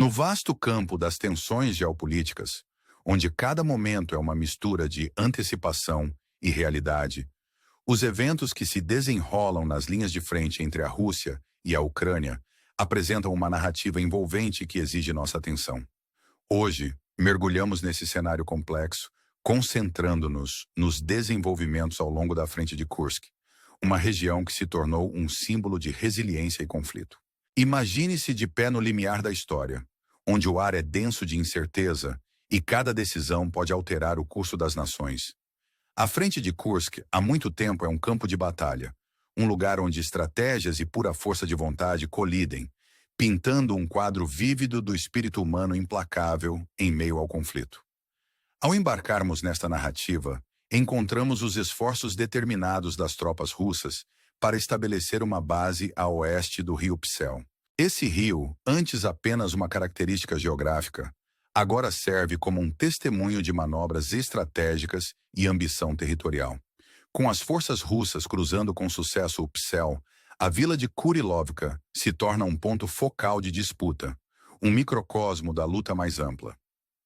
No vasto campo das tensões geopolíticas, onde cada momento é uma mistura de antecipação e realidade, os eventos que se desenrolam nas linhas de frente entre a Rússia e a Ucrânia apresentam uma narrativa envolvente que exige nossa atenção. Hoje, mergulhamos nesse cenário complexo, concentrando-nos nos desenvolvimentos ao longo da frente de Kursk, uma região que se tornou um símbolo de resiliência e conflito. Imagine-se de pé no limiar da história, onde o ar é denso de incerteza e cada decisão pode alterar o curso das nações. A frente de Kursk, há muito tempo, é um campo de batalha, um lugar onde estratégias e pura força de vontade colidem, pintando um quadro vívido do espírito humano implacável em meio ao conflito. Ao embarcarmos nesta narrativa, encontramos os esforços determinados das tropas russas para estabelecer uma base a oeste do rio Psel. Esse rio, antes apenas uma característica geográfica, agora serve como um testemunho de manobras estratégicas e ambição territorial. Com as forças russas cruzando com sucesso o Psel, a vila de Kurilovka se torna um ponto focal de disputa, um microcosmo da luta mais ampla.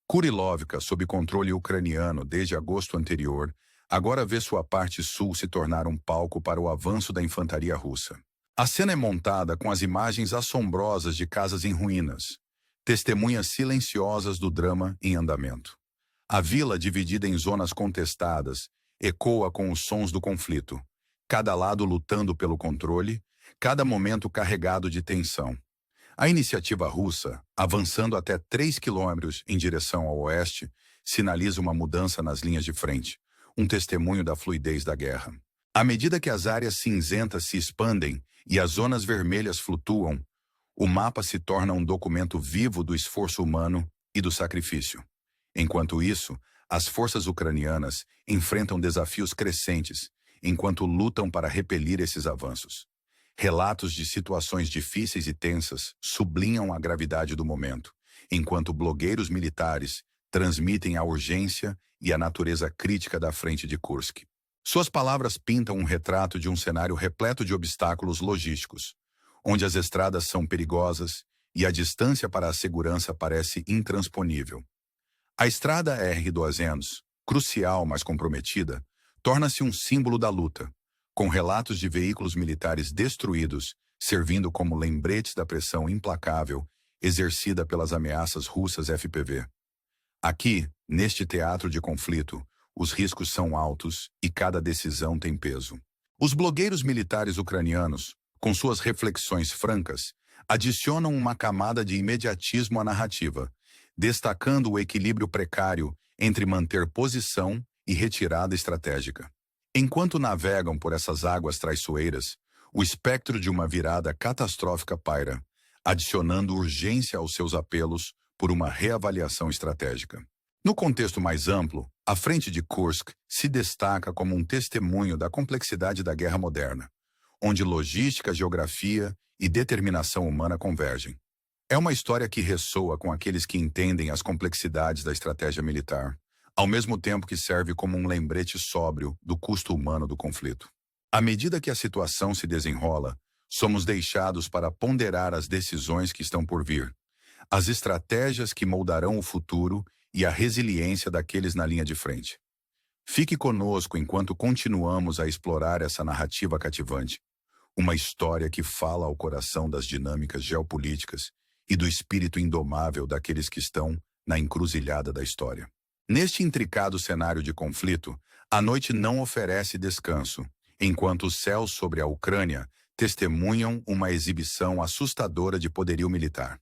Kurilovka, sob controle ucraniano desde agosto anterior, agora vê sua parte sul se tornar um palco para o avanço da infantaria russa. A cena é montada com as imagens assombrosas de casas em ruínas, testemunhas silenciosas do drama em andamento. A vila, dividida em zonas contestadas, ecoa com os sons do conflito, cada lado lutando pelo controle, cada momento carregado de tensão. A iniciativa russa, avançando até 3 quilômetros em direção ao oeste, sinaliza uma mudança nas linhas de frente, um testemunho da fluidez da guerra. À medida que as áreas cinzentas se expandem e as zonas vermelhas flutuam, o mapa se torna um documento vivo do esforço humano e do sacrifício. Enquanto isso, as forças ucranianas enfrentam desafios crescentes, enquanto lutam para repelir esses avanços. Relatos de situações difíceis e tensas sublinham a gravidade do momento, enquanto blogueiros militares transmitem a urgência e a natureza crítica da frente de Kursk. Suas palavras pintam um retrato de um cenário repleto de obstáculos logísticos, onde as estradas são perigosas e a distância para a segurança parece intransponível. A estrada R-200, crucial mas comprometida, torna-se um símbolo da luta, com relatos de veículos militares destruídos, servindo como lembretes da pressão implacável exercida pelas ameaças russas FPV. Aqui, neste teatro de conflito, os riscos são altos e cada decisão tem peso. Os blogueiros militares ucranianos, com suas reflexões francas, adicionam uma camada de imediatismo à narrativa, destacando o equilíbrio precário entre manter posição e retirada estratégica. Enquanto navegam por essas águas traiçoeiras, o espectro de uma virada catastrófica paira, adicionando urgência aos seus apelos por uma reavaliação estratégica. No contexto mais amplo, a frente de Kursk se destaca como um testemunho da complexidade da guerra moderna, onde logística, geografia e determinação humana convergem. É uma história que ressoa com aqueles que entendem as complexidades da estratégia militar, ao mesmo tempo que serve como um lembrete sóbrio do custo humano do conflito. À medida que a situação se desenrola, somos deixados para ponderar as decisões que estão por vir, as estratégias que moldarão o futuro e a resiliência daqueles na linha de frente. Fique conosco enquanto continuamos a explorar essa narrativa cativante, uma história que fala ao coração das dinâmicas geopolíticas e do espírito indomável daqueles que estão na encruzilhada da história. Neste intricado cenário de conflito, a noite não oferece descanso, enquanto os céus sobre a Ucrânia testemunham uma exibição assustadora de poderio militar.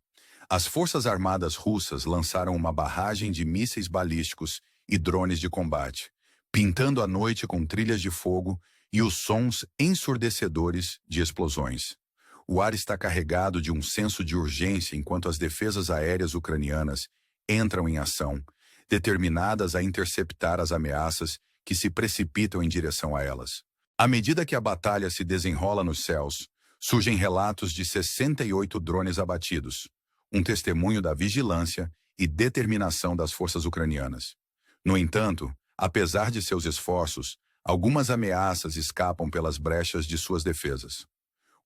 As forças armadas russas lançaram uma barragem de mísseis balísticos e drones de combate, pintando a noite com trilhas de fogo e os sons ensurdecedores de explosões. O ar está carregado de um senso de urgência enquanto as defesas aéreas ucranianas entram em ação, determinadas a interceptar as ameaças que se precipitam em direção a elas. À medida que a batalha se desenrola nos céus, surgem relatos de 68 drones abatidos, um testemunho da vigilância e determinação das forças ucranianas. No entanto, apesar de seus esforços, algumas ameaças escapam pelas brechas de suas defesas.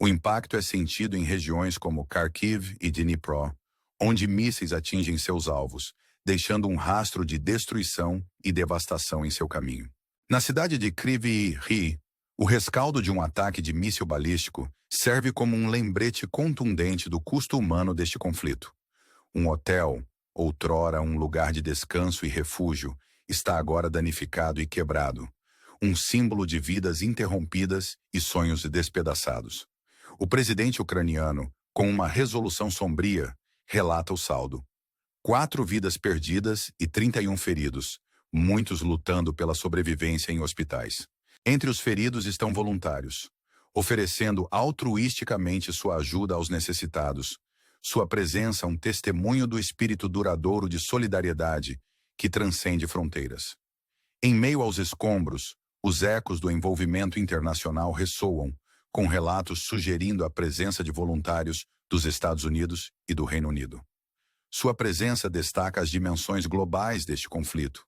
O impacto é sentido em regiões como Kharkiv e Dnipro, onde mísseis atingem seus alvos, deixando um rastro de destruição e devastação em seu caminho. Na cidade de Kryvyi Rih, o rescaldo de um ataque de míssil balístico serve como um lembrete contundente do custo humano deste conflito. Um hotel, outrora um lugar de descanso e refúgio, está agora danificado e quebrado, um símbolo de vidas interrompidas e sonhos despedaçados. O presidente ucraniano, com uma resolução sombria, relata o saldo: 4 vidas perdidas e 31 feridos, muitos lutando pela sobrevivência em hospitais. Entre os feridos estão voluntários, oferecendo altruisticamente sua ajuda aos necessitados. Sua presença um testemunho do espírito duradouro de solidariedade que transcende fronteiras. Em meio aos escombros, os ecos do envolvimento internacional ressoam, com relatos sugerindo a presença de voluntários dos Estados Unidos e do Reino Unido. Sua presença destaca as dimensões globais deste conflito,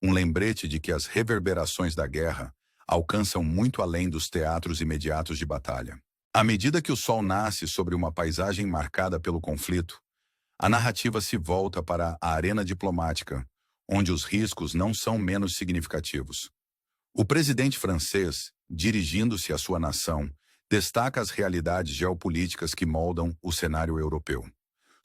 um lembrete de que as reverberações da guerra alcançam muito além dos teatros imediatos de batalha. À medida que o sol nasce sobre uma paisagem marcada pelo conflito, a narrativa se volta para a arena diplomática, onde os riscos não são menos significativos. O presidente francês, dirigindo-se à sua nação, destaca as realidades geopolíticas que moldam o cenário europeu.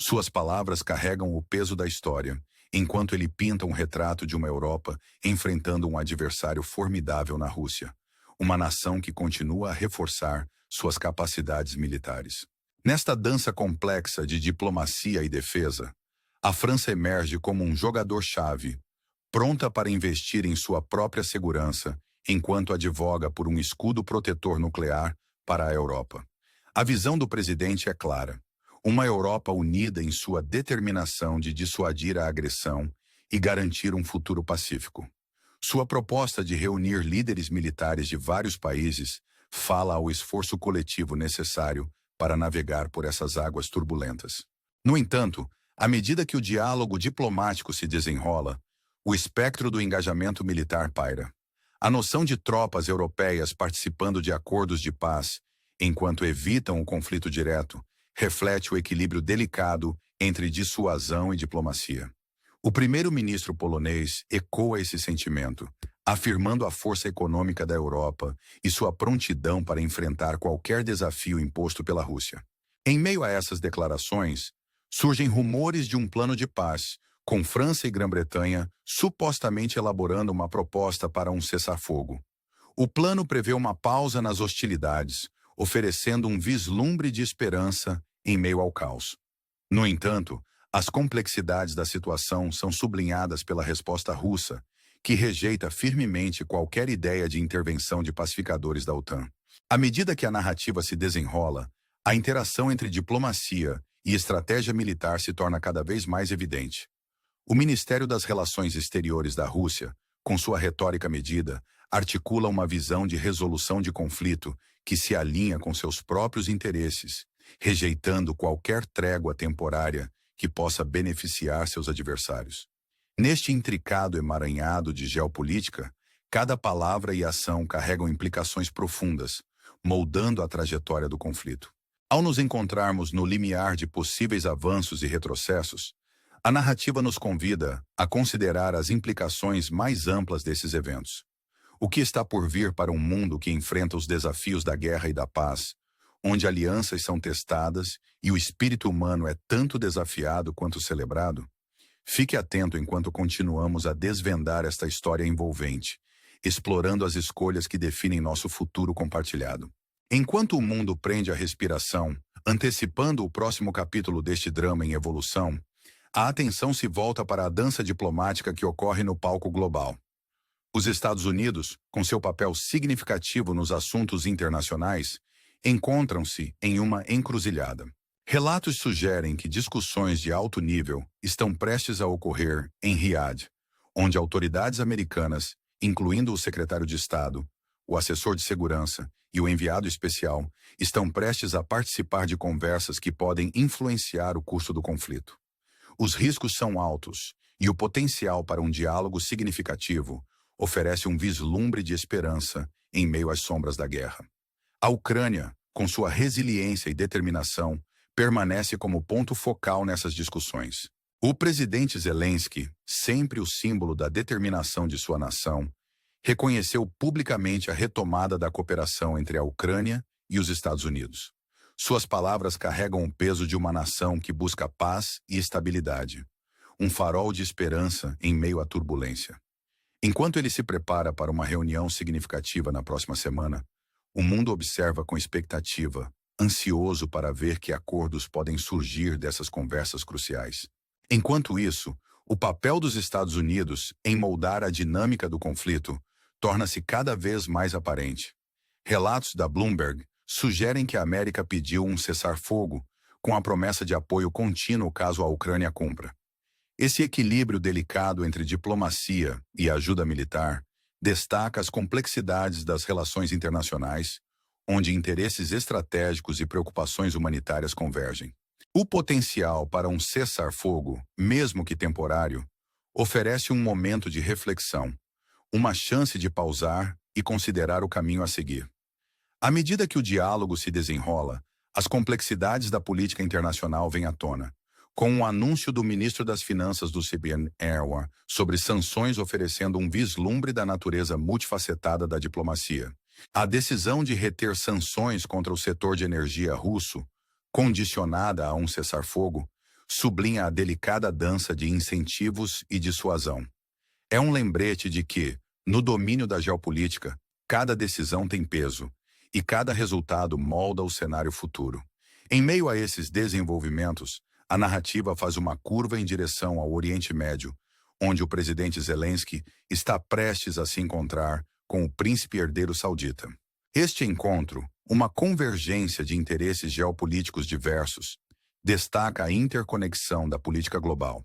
Suas palavras carregam o peso da história, enquanto ele pinta um retrato de uma Europa enfrentando um adversário formidável na Rússia, uma nação que continua a reforçar suas capacidades militares. Nesta dança complexa de diplomacia e defesa, a França emerge como um jogador-chave, pronta para investir em sua própria segurança, enquanto advoga por um escudo protetor nuclear para a Europa. A visão do presidente é clara: uma Europa unida em sua determinação de dissuadir a agressão e garantir um futuro pacífico. Sua proposta de reunir líderes militares de vários países fala ao esforço coletivo necessário para navegar por essas águas turbulentas. No entanto, à medida que o diálogo diplomático se desenrola, o espectro do engajamento militar paira. A noção de tropas europeias participando de acordos de paz, enquanto evitam o conflito direto, reflete o equilíbrio delicado entre dissuasão e diplomacia. O primeiro-ministro polonês ecoa esse sentimento, afirmando a força econômica da Europa e sua prontidão para enfrentar qualquer desafio imposto pela Rússia. Em meio a essas declarações, surgem rumores de um plano de paz, com França e Grã-Bretanha supostamente elaborando uma proposta para um cessar-fogo. O plano prevê uma pausa nas hostilidades, oferecendo um vislumbre de esperança em meio ao caos. No entanto, as complexidades da situação são sublinhadas pela resposta russa, que rejeita firmemente qualquer ideia de intervenção de pacificadores da OTAN. À medida que a narrativa se desenrola, a interação entre diplomacia e estratégia militar se torna cada vez mais evidente. O Ministério das Relações Exteriores da Rússia, com sua retórica medida, articula uma visão de resolução de conflito que se alinha com seus próprios interesses, rejeitando qualquer trégua temporária que possa beneficiar seus adversários. Neste intricado emaranhado de geopolítica, cada palavra e ação carregam implicações profundas, moldando a trajetória do conflito. Ao nos encontrarmos no limiar de possíveis avanços e retrocessos, a narrativa nos convida a considerar as implicações mais amplas desses eventos. O que está por vir para um mundo que enfrenta os desafios da guerra e da paz, onde alianças são testadas e o espírito humano é tanto desafiado quanto celebrado? Fique atento enquanto continuamos a desvendar esta história envolvente, explorando as escolhas que definem nosso futuro compartilhado. Enquanto o mundo prende a respiração, antecipando o próximo capítulo deste drama em evolução, a atenção se volta para a dança diplomática que ocorre no palco global. Os Estados Unidos, com seu papel significativo nos assuntos internacionais, encontram-se em uma encruzilhada. Relatos sugerem que discussões de alto nível estão prestes a ocorrer em Riad, onde autoridades americanas, incluindo o secretário de Estado, o assessor de segurança e o enviado especial, estão prestes a participar de conversas que podem influenciar o curso do conflito. Os riscos são altos e o potencial para um diálogo significativo oferece um vislumbre de esperança em meio às sombras da guerra. A Ucrânia, com sua resiliência e determinação, permanece como ponto focal nessas discussões. O presidente Zelensky, sempre o símbolo da determinação de sua nação, reconheceu publicamente a retomada da cooperação entre a Ucrânia e os Estados Unidos. Suas palavras carregam o peso de uma nação que busca paz e estabilidade, um farol de esperança em meio à turbulência. Enquanto ele se prepara para uma reunião significativa na próxima semana, o mundo observa com expectativa, ansioso para ver que acordos podem surgir dessas conversas cruciais. Enquanto isso, o papel dos Estados Unidos em moldar a dinâmica do conflito torna-se cada vez mais aparente. Relatos da Bloomberg sugerem que a América pediu um cessar-fogo com a promessa de apoio contínuo caso a Ucrânia cumpra. Esse equilíbrio delicado entre diplomacia e ajuda militar destaca as complexidades das relações internacionais, onde interesses estratégicos e preocupações humanitárias convergem. O potencial para um cessar-fogo, mesmo que temporário, oferece um momento de reflexão, uma chance de pausar e considerar o caminho a seguir. À medida que o diálogo se desenrola, as complexidades da política internacional vêm à tona, com o anúncio do ministro das Finanças do CBN Erdogan sobre sanções oferecendo um vislumbre da natureza multifacetada da diplomacia. A decisão de reter sanções contra o setor de energia russo, condicionada a um cessar-fogo, sublinha a delicada dança de incentivos e dissuasão. É um lembrete de que, no domínio da geopolítica, cada decisão tem peso, e cada resultado molda o cenário futuro. Em meio a esses desenvolvimentos, a narrativa faz uma curva em direção ao Oriente Médio, onde o presidente Zelensky está prestes a se encontrar com o príncipe herdeiro saudita. Este encontro, uma convergência de interesses geopolíticos diversos, destaca a interconexão da política global.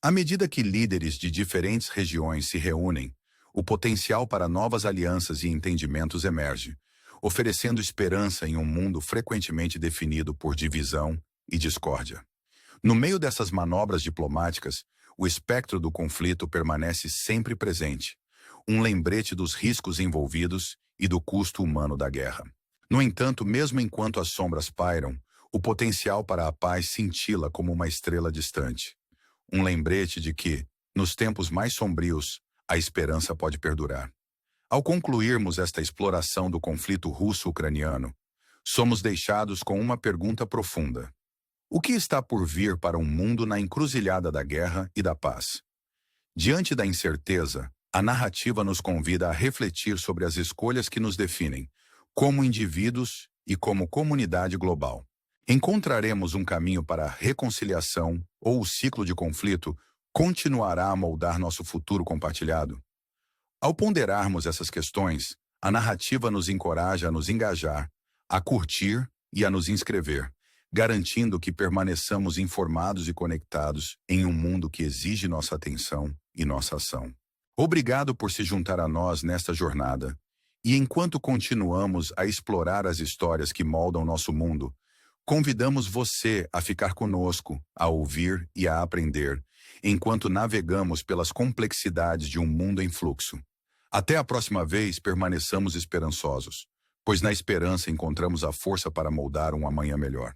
À medida que líderes de diferentes regiões se reúnem, o potencial para novas alianças e entendimentos emerge, oferecendo esperança em um mundo frequentemente definido por divisão e discórdia. No meio dessas manobras diplomáticas, o espectro do conflito permanece sempre presente, um lembrete dos riscos envolvidos e do custo humano da guerra. No entanto, mesmo enquanto as sombras pairam, o potencial para a paz cintila como uma estrela distante. Um lembrete de que, nos tempos mais sombrios, a esperança pode perdurar. Ao concluirmos esta exploração do conflito russo-ucraniano, somos deixados com uma pergunta profunda. O que está por vir para um mundo na encruzilhada da guerra e da paz? Diante da incerteza, a narrativa nos convida a refletir sobre as escolhas que nos definem, como indivíduos e como comunidade global. Encontraremos um caminho para a reconciliação ou o ciclo de conflito continuará a moldar nosso futuro compartilhado? Ao ponderarmos essas questões, a narrativa nos encoraja a nos engajar, a curtir e a nos inscrever, garantindo que permaneçamos informados e conectados em um mundo que exige nossa atenção e nossa ação. Obrigado por se juntar a nós nesta jornada, e enquanto continuamos a explorar as histórias que moldam nosso mundo, convidamos você a ficar conosco, a ouvir e a aprender, enquanto navegamos pelas complexidades de um mundo em fluxo. Até a próxima vez, permaneçamos esperançosos, pois na esperança encontramos a força para moldar um amanhã melhor.